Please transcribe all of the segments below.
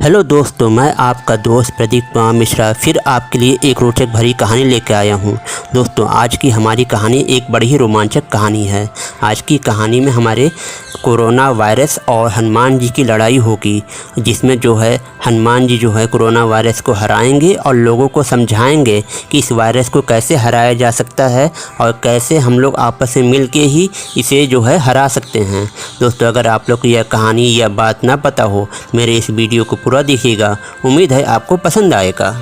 Hello दोस्तों, मैं आपका दोस्त प्रदीप कुमार मिश्रा फिर आपके लिए एक रोचक भरी कहानी लेकर आया हूं। दोस्तों, आज की हमारी कहानी एक बड़ी ही रोमांचक कहानी है। आज की कहानी में हमारे कोरोना वायरस और हनुमान जी की लड़ाई होगी, जिसमें जो है हनुमान जी जो है कोरोना वायरस को हराएंगे और लोगों को समझाएंगे कि इस वायरस को कैसे हराया जा सकता है और कैसे हम लोग आपस में मिल के ही इसे जो है हरा सकते हैं। दोस्तों, अगर आप लोग को यह कहानी या बात ना पता हो, मेरे इस वीडियो को पूरा देखिएगा। उम्मीद है आपको पसंद आएगा।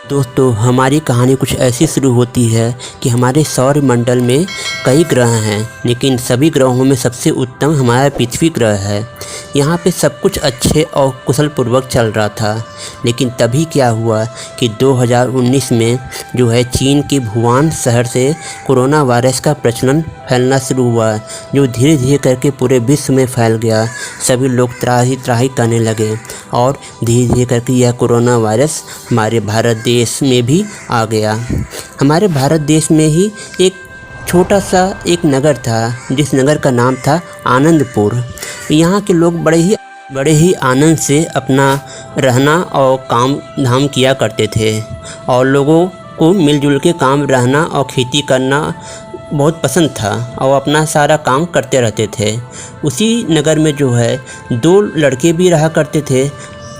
दोस्तों, हमारी कहानी कुछ ऐसी शुरू होती है कि हमारे सौरमंडल में कई ग्रह हैं, लेकिन सभी ग्रहों में सबसे उत्तम हमारा पृथ्वी ग्रह है। यहाँ पे सब कुछ अच्छे और कुशलपूर्वक चल रहा था, लेकिन तभी क्या हुआ कि 2019 में जो है चीन के वुहान शहर से कोरोना वायरस का प्रचलन फैलना शुरू हुआ, जो धीरे धीरे करके पूरे विश्व में फैल गया। सभी लोग त्राही त्राही करने लगे और धीरे धीरे करके यह कोरोना वायरस हमारे भारत देश में भी आ गया। हमारे भारत देश में ही एक छोटा सा एक नगर था, जिस नगर का नाम था आनंदपुर। यहाँ के लोग बड़े ही आनंद से अपना रहना और काम धाम किया करते थे, और लोगों को मिलजुल के काम रहना और खेती करना बहुत पसंद था, और अपना सारा काम करते रहते थे। उसी नगर में जो है दो लड़के भी रहा करते थे।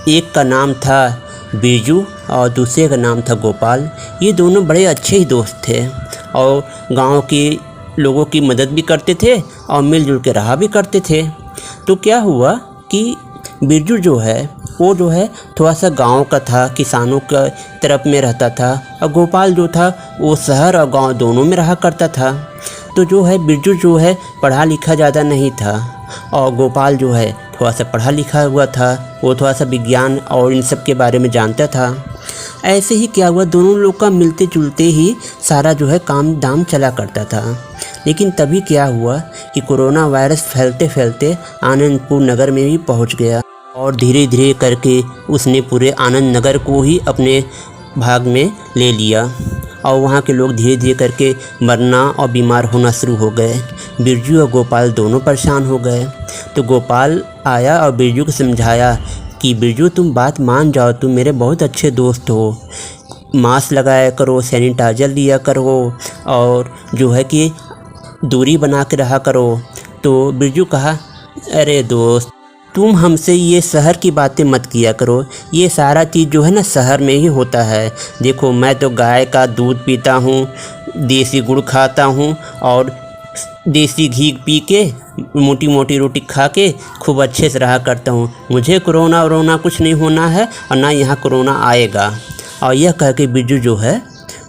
एक का नाम था बिरजू और दूसरे का नाम था गोपाल। ये दोनों बड़े अच्छे ही दोस्त थे और गांव के लोगों की मदद भी करते थे और मिलजुल के रहा भी करते थे। तो क्या हुआ कि बिरजू जो है वो जो है थोड़ा सा गांव का था, किसानों के तरफ में रहता था, और गोपाल जो था वो शहर और गांव दोनों में रहा करता था। तो जो है बिरजू जो है पढ़ा लिखा ज़्यादा नहीं था, और गोपाल जो है थोड़ा सा पढ़ा लिखा हुआ था। वो थोड़ा सा विज्ञान और इन सब के बारे में जानता था। ऐसे ही क्या हुआ, दोनों लोग का मिलते जुलते ही सारा जो है काम दाम चला करता था। लेकिन तभी क्या हुआ कि कोरोना वायरस फैलते फैलते आनंदपुर नगर में भी पहुंच गया, और धीरे धीरे करके उसने पूरे आनंद नगर को ही अपने भाग में ले लिया, और वहाँ के लोग धीरे धीरे करके मरना और बीमार होना शुरू हो गए। बिरजू और गोपाल दोनों परेशान हो गए। तो गोपाल आया और बिरजू को समझाया कि बिरजू, तुम बात मान जाओ, तुम मेरे बहुत अच्छे दोस्त हो, मास्क लगाया करो, सैनिटाइजर लिया करो, और जो है कि दूरी बना के रहा करो। तो बिरजू कहा, अरे दोस्त, तुम हमसे ये शहर की बातें मत किया करो। ये सारा चीज़ जो है ना शहर में ही होता है। देखो, मैं तो गाय का दूध पीता हूँ, देसी गुड़ खाता हूँ, और देसी घी पी के मोटी मोटी रोटी खा के खूब अच्छे से रहा करता हूँ। मुझे कोरोना वरोना कुछ नहीं होना है, और ना यहाँ कोरोना आएगा। और यह कह के बिरजू जो है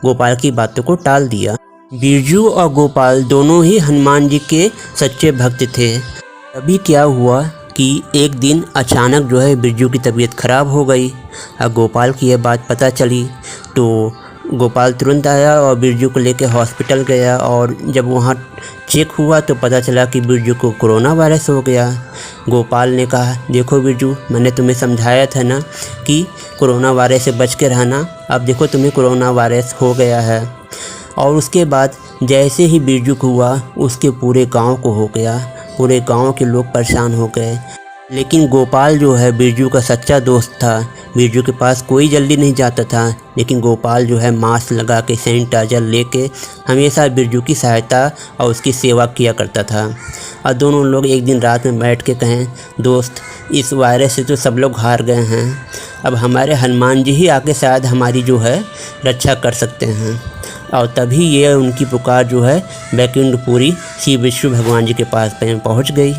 गोपाल की बातों को टाल दिया। बिरजू और गोपाल दोनों ही हनुमान जी के सच्चे भक्त थे। तभी क्या हुआ कि एक दिन अचानक जो है बिरजू की तबीयत ख़राब हो गई, और गोपाल की यह बात पता चली। तो गोपाल तुरंत आया और बिरजू को लेकर हॉस्पिटल गया, और जब वहाँ चेक हुआ तो पता चला कि बिरजू को कोरोना वायरस हो गया। गोपाल ने कहा, देखो बिरजू, मैंने तुम्हें समझाया था ना कि कोरोना वायरस से बच के रहना। अब देखो तुम्हें कोरोना वायरस हो गया है। और उसके बाद जैसे ही बिरजू को हुआ, उसके पूरे गांव को हो गया। पूरे गांव के लोग परेशान हो गए। लेकिन गोपाल जो है बिरजू का सच्चा दोस्त था। बिरजू के पास कोई जल्दी नहीं जाता था, लेकिन गोपाल जो है मास्क लगा के, सैनिटाइजर लेके हमेशा बिरजू की सहायता और उसकी सेवा किया करता था। और दोनों लोग एक दिन रात में बैठ के कहें, दोस्त, इस वायरस से तो सब लोग हार गए हैं, अब हमारे हनुमान जी ही आके शायद हमारी जो है रक्षा कर सकते हैं। और तभी ये उनकी पुकार जो है बैकुंठपुरी श्री विष्णु भगवान जी के पास पहुंच गई।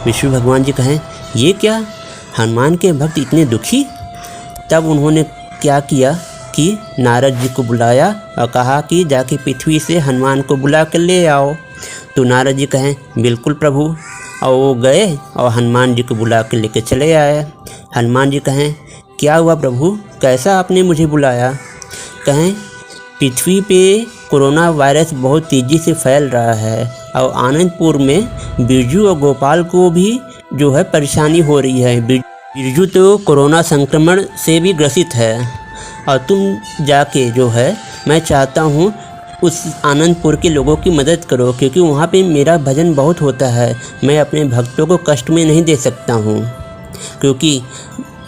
विष्णु भगवान जी कहें, ये क्या, हनुमान के भक्त इतने दुखी? तब उन्होंने क्या किया कि नारद जी को बुलाया और कहा कि जाके पृथ्वी से हनुमान को बुला कर ले आओ। तो नारद जी कहें, बिल्कुल प्रभु। और वो गए और हनुमान जी को बुला कर लेके चले आए। हनुमान जी कहें, क्या हुआ प्रभु, कैसा आपने मुझे बुलाया? कहें, पृथ्वी पे कोरोना वायरस बहुत तेज़ी से फैल रहा है और आनंदपुर में बिरजू और गोपाल को भी जो है परेशानी हो रही है। बिरजू तो कोरोना संक्रमण से भी ग्रसित है और तुम जाके जो है मैं चाहता हूँ उस आनंदपुर के लोगों की मदद करो, क्योंकि वहाँ पे मेरा भजन बहुत होता है। मैं अपने भक्तों को कष्ट में नहीं दे सकता हूँ, क्योंकि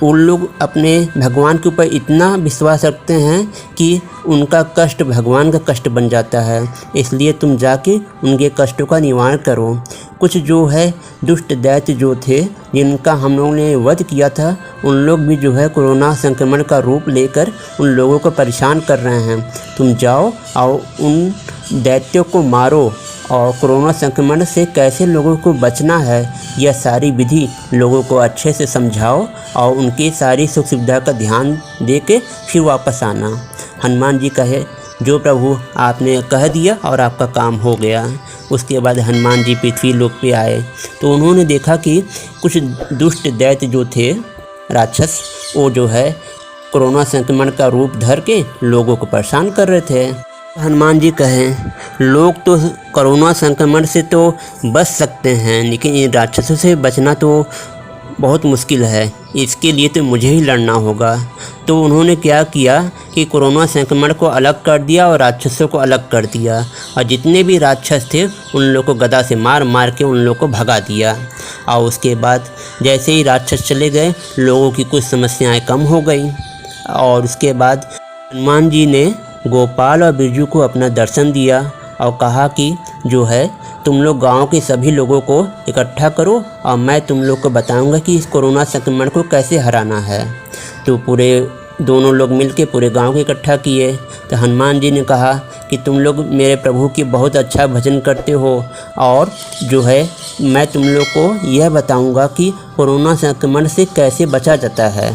उन लोग अपने भगवान के ऊपर इतना विश्वास रखते हैं कि उनका कष्ट भगवान का कष्ट बन जाता है। इसलिए तुम जाके उनके कष्टों का निवारण करो। कुछ जो है दुष्ट दैत्य जो थे जिनका हम लोगों ने वध किया था, उन लोग भी जो है कोरोना संक्रमण का रूप लेकर उन लोगों को परेशान कर रहे हैं। तुम जाओ और उन दैत्यों को मारो और कोरोना संक्रमण से कैसे लोगों को बचना है यह सारी विधि लोगों को अच्छे से समझाओ और उनकी सारी सुख सुविधा का ध्यान दे के फिर वापस आना। हनुमान जी कहे जो प्रभु आपने कह दिया और आपका काम हो गया। उसके बाद हनुमान जी पृथ्वी लोक पे आए तो उन्होंने देखा कि कुछ दुष्ट दैत्य जो थे राक्षस, वो जो है कोरोना संक्रमण का रूप धर के लोगों को परेशान कर रहे थे। हनुमान जी कहें लोग तो कोरोना संक्रमण से तो बच सकते हैं, लेकिन इन राक्षसों से बचना तो बहुत मुश्किल है। इसके लिए तो मुझे ही लड़ना होगा। तो उन्होंने क्या किया कि कोरोना संक्रमण को अलग कर दिया और राक्षसों को अलग कर दिया, और जितने भी राक्षस थे उन लोग को गदा से मार मार के उन लोग को भगा दिया। और उसके बाद जैसे ही राक्षस चले गए, लोगों की कुछ समस्याएं कम हो गई। और उसके बाद हनुमान जी ने गोपाल और बिरजू को अपना दर्शन दिया और कहा कि जो है तुम लोग गांव के सभी लोगों को इकट्ठा करो और मैं तुम लोग को बताऊंगा कि इस कोरोना संक्रमण को कैसे हराना है। तो पूरे दोनों लोग मिलके पूरे गांव को इकट्ठा किए। तो हनुमान जी ने कहा कि तुम लोग मेरे प्रभु की बहुत अच्छा भजन करते हो और जो है मैं तुम लोग को यह बताऊंगा कि कोरोना संक्रमण से कैसे बचा जाता है।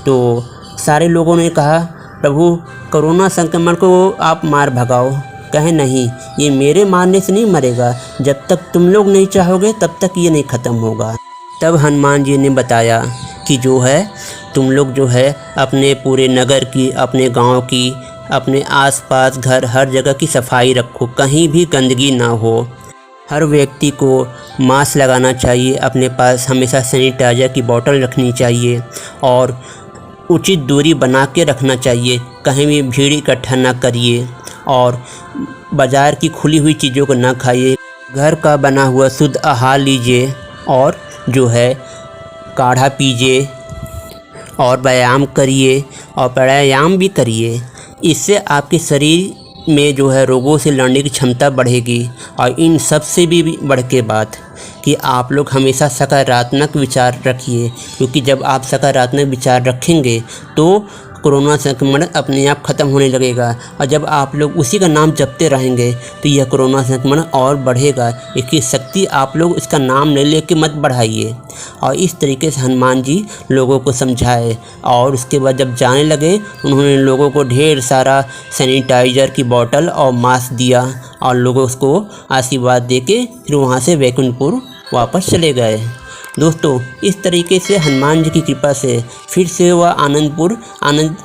तो सारे लोगों ने कहा प्रभु कोरोना संक्रमण को आप मार भगाओ। कहे नहीं, ये मेरे मारने से नहीं मरेगा, जब तक तुम लोग नहीं चाहोगे तब तक ये नहीं ख़त्म होगा। तब हनुमान जी ने बताया कि जो है तुम लोग जो है अपने पूरे नगर की, अपने गांव की, अपने आसपास घर हर जगह की सफाई रखो, कहीं भी गंदगी ना हो। हर व्यक्ति को मास्क लगाना चाहिए, अपने पास हमेशा सैनिटाइज़र की बोतल रखनी चाहिए और उचित दूरी बना के रखना चाहिए। कहीं भी भीड़ इकट्ठा ना करिए और बाज़ार की खुली हुई चीज़ों को ना खाइए। घर का बना हुआ शुद्ध आहार लीजिए और जो है काढ़ा पीजिए और व्यायाम करिए और प्राणायाम भी करिए। इससे आपके शरीर में जो है रोगों से लड़ने की क्षमता बढ़ेगी। और इन सब से भी बढ़ के बात कि आप लोग हमेशा सकारात्मक विचार रखिए, क्योंकि जब आप सकारात्मक विचार रखेंगे तो कोरोना संक्रमण अपने आप ख़त्म होने लगेगा। और जब आप लोग उसी का नाम जपते रहेंगे तो यह कोरोना संक्रमण और बढ़ेगा। इसकी शक्ति आप लोग इसका नाम ले लेके मत बढ़ाइए। और इस तरीके से हनुमान जी लोगों को समझाए और उसके बाद जब जाने लगे उन्होंने लोगों को ढेर सारा सैनिटाइज़र की बोतल और मास्क दिया और लोगों को आशीर्वाद देके फिर वहाँ से वैकुंठपुर वापस चले गए। दोस्तों इस तरीके से हनुमान जी की कृपा से फिर से वह आनंद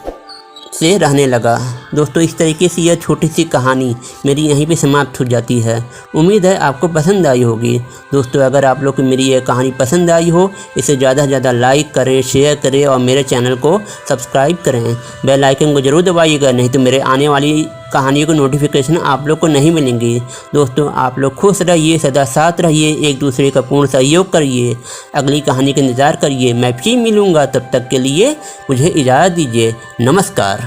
से रहने लगा। दोस्तों इस तरीके से यह छोटी सी कहानी मेरी यहीं पे समाप्त हो जाती है। उम्मीद है आपको पसंद आई होगी। दोस्तों अगर आप लोग को मेरी यह कहानी पसंद आई हो, इसे ज़्यादा से ज़्यादा लाइक करें, शेयर करें और मेरे चैनल को सब्सक्राइब करें। बेल आइकन को ज़रूर दबाइएगा, नहीं तो मेरे आने वाली कहानियों को नोटिफिकेशन आप लोग को नहीं मिलेंगी। दोस्तों आप लोग खुश रहिए, सदा साथ रहिए, एक दूसरे का पूर्ण सहयोग करिए। अगली कहानी का इंतज़ार करिए। मैं फिर मिलूँगा, तब तक के लिए मुझे इजाज़त दीजिए। नमस्कार।